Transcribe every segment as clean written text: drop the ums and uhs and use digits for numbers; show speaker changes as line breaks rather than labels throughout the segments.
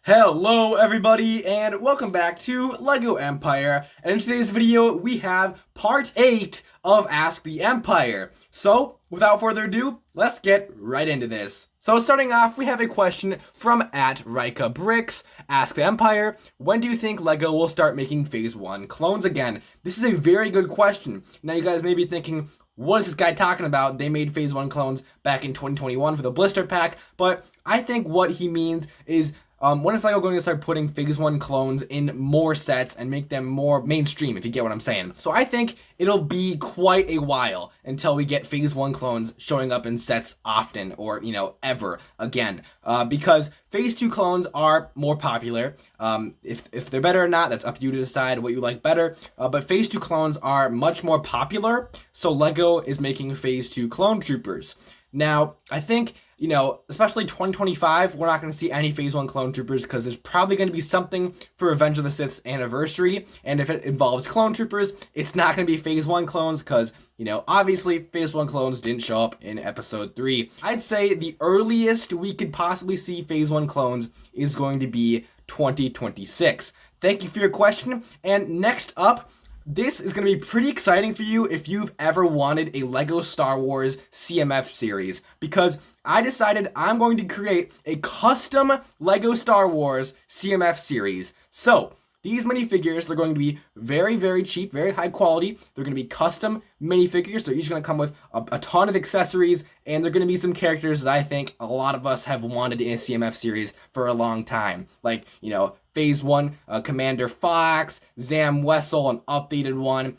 Hello everybody and welcome back to LEGO Empire, and in today's video we have part 8 of Ask the Empire. So without further ado, let's get right into this. So starting off, we have a question from @RikaBricks. Ask the Empire, when do you think LEGO will start making Phase 1 clones again? This is a very good question. Now you guys may be thinking, what is this guy talking about? They made Phase 1 clones back in 2021 for the blister pack, but I think what he means is when is LEGO going to start putting Phase 1 clones in more sets and make them more mainstream, if you get what I'm saying? So I think it'll be quite a while until we get Phase 1 clones showing up in sets often or, ever again. Because Phase 2 clones are more popular. If they're better or not, that's up to you to decide what you like better. But Phase 2 clones are much more popular, so LEGO is making Phase 2 clone troopers. Now, I think, especially 2025, we're not going to see any Phase 1 clone troopers because there's probably going to be something for Revenge of the Sith's anniversary. And if it involves clone troopers, it's not going to be Phase 1 clones because, obviously Phase 1 clones didn't show up in Episode 3. I'd say the earliest we could possibly see Phase 1 clones is going to be 2026. Thank you for your question. And next up, this is going to be pretty exciting for you if you've ever wanted a LEGO Star Wars CMF series, because I decided I'm going to create a custom LEGO Star Wars CMF series. So these minifigures, they're going to be very, very cheap, very high quality. They're going to be custom minifigures. They're each going to come with a ton of accessories, and they're going to be some characters that I think a lot of us have wanted in a CMF series for a long time. Like, Phase 1, Commander Fox, Zam Wessel, an updated one.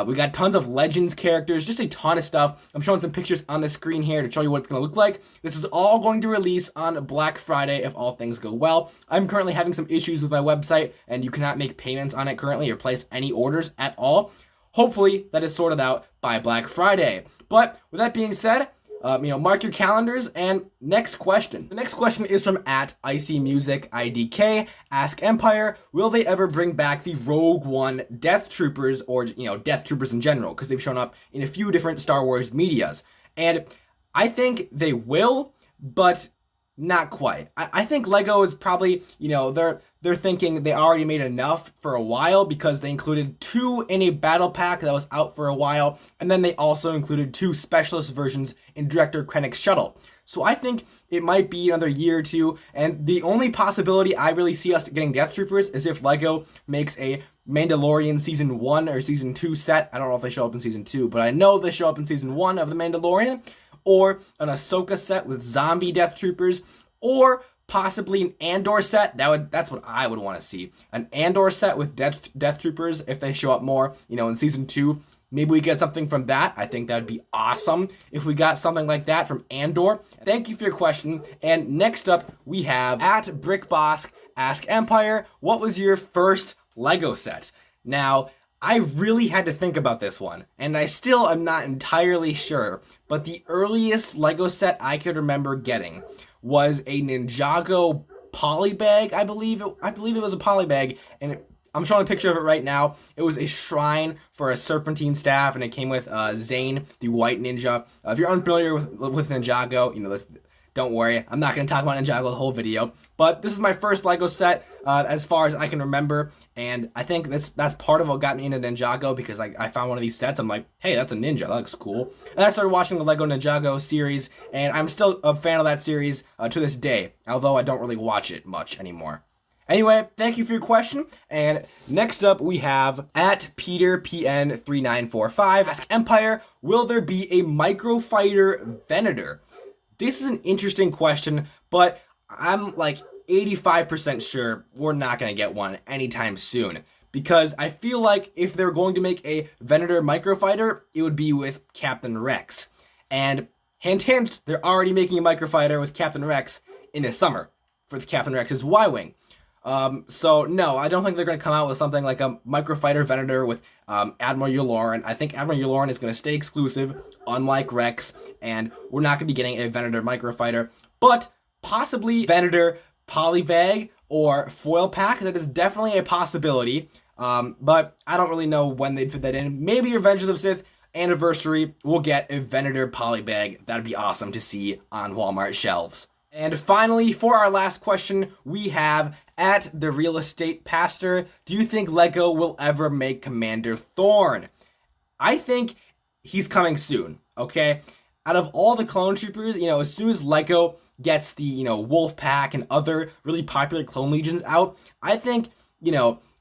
We got tons of Legends characters, just a ton of stuff. I'm showing some pictures on the screen here to show you what it's going to look like. This is all going to release on Black Friday if all things go well. I'm currently having some issues with my website, and you cannot make payments on it currently or place any orders at all. Hopefully, that is sorted out by Black Friday. But with that being said, mark your calendars, and next question. The next question is from @IcyMusicIDK. Ask Empire, will they ever bring back the Rogue One Death Troopers, or, Death Troopers in general, because they've shown up in a few different Star Wars medias. And I think they will, but not quite. I think LEGO is probably, they're thinking they already made enough for a while because they included 2 in a battle pack that was out for a while, and then they also included 2 specialist versions in Director Krennic's shuttle. So I think it might be another year or 2, and the only possibility I really see us getting Death Troopers is if LEGO makes a Mandalorian Season 1 or Season 2 set. I don't know if they show up in Season 2, but I know they show up in Season 1 of The Mandalorian, or an Ahsoka set with zombie Death Troopers, or possibly an Andor set. That's what I would want to see. An Andor set with Death Troopers if they show up more, in Season 2. Maybe we get something from that. I think that would be awesome if we got something like that from Andor. Thank you for your question. And next up, we have @BrickBosk. Ask Empire, what was your first LEGO set? Now, I really had to think about this one, and I still am not entirely sure, but the earliest LEGO set I could remember getting was a Ninjago polybag. I believe it was a polybag, and I'm showing a picture of it right now. It was a shrine for a serpentine staff, and it came with Zane, the white ninja. If you're unfamiliar with Ninjago, don't worry, I'm not going to talk about Ninjago the whole video, but this is my first LEGO set as far as I can remember, and I think that's part of what got me into Ninjago, because I found one of these sets. I'm like, hey, that's a ninja, that looks cool. And I started watching the LEGO Ninjago series, and I'm still a fan of that series to this day, although I don't really watch it much anymore. Anyway, thank you for your question, and next up we have @PeterPN3945. Ask Empire, will there be a Microfighter Venator? This is an interesting question, but I'm like 85% sure we're not going to get one anytime soon, because I feel like if they're going to make a Venator Microfighter, it would be with Captain Rex. And hint hint, they're already making a Microfighter with Captain Rex in the summer for the Captain Rex's Y-Wing. So no, I don't think they're going to come out with something like a Microfighter Venator with Admiral Yularen. I think Admiral Yularen is going to stay exclusive, unlike Rex, and we're not going to be getting a Venator Microfighter, but possibly Venator Polybag or Foil Pack. That is definitely a possibility, but I don't really know when they'd fit that in. Maybe Revenge of the Sith anniversary, we'll get a Venator Polybag. That'd be awesome to see on Walmart shelves. And finally, for our last question, we have at the real estate pastor, do you think LEGO will ever make Commander Thorne? I think he's coming soon, okay? Out of all the clone troopers, as soon as LEGO gets the, Wolf Pack and other really popular clone legions out, I think,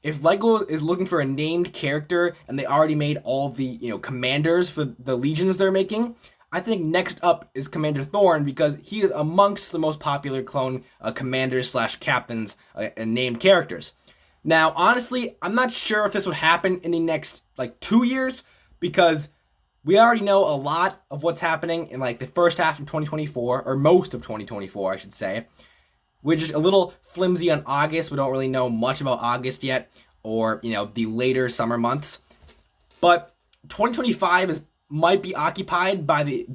if LEGO is looking for a named character and they already made all the, commanders for the legions they're making, I think next up is Commander Thorne because he is amongst the most popular clone commanders slash captains and named characters. Now, honestly, I'm not sure if this would happen in the next 2 years because we already know a lot of what's happening in the first half of 2024, or most of 2024, I should say. We're just a little flimsy on August. We don't really know much about August yet, or the later summer months. But 2025 might be occupied by the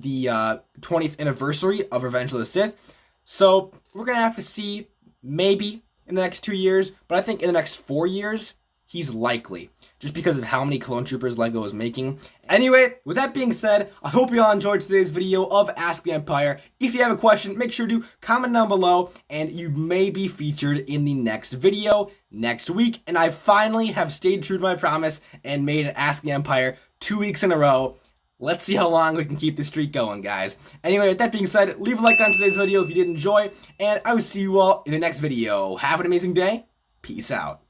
20th anniversary of Revenge of the Sith. So we're gonna have to see maybe in the next 2 years, but I think in the next 4 years, he's likely, just because of how many clone troopers LEGO is making. Anyway, with that being said, I hope you all enjoyed today's video of Ask the Empire. If you have a question, make sure to comment down below, and you may be featured in the next video next week. And I finally have stayed true to my promise and made an Ask the Empire 2 weeks in a row. Let's see how long we can keep this streak going, guys. Anyway, with that being said, leave a like on today's video if you did enjoy, and I will see you all in the next video. Have an amazing day. Peace out.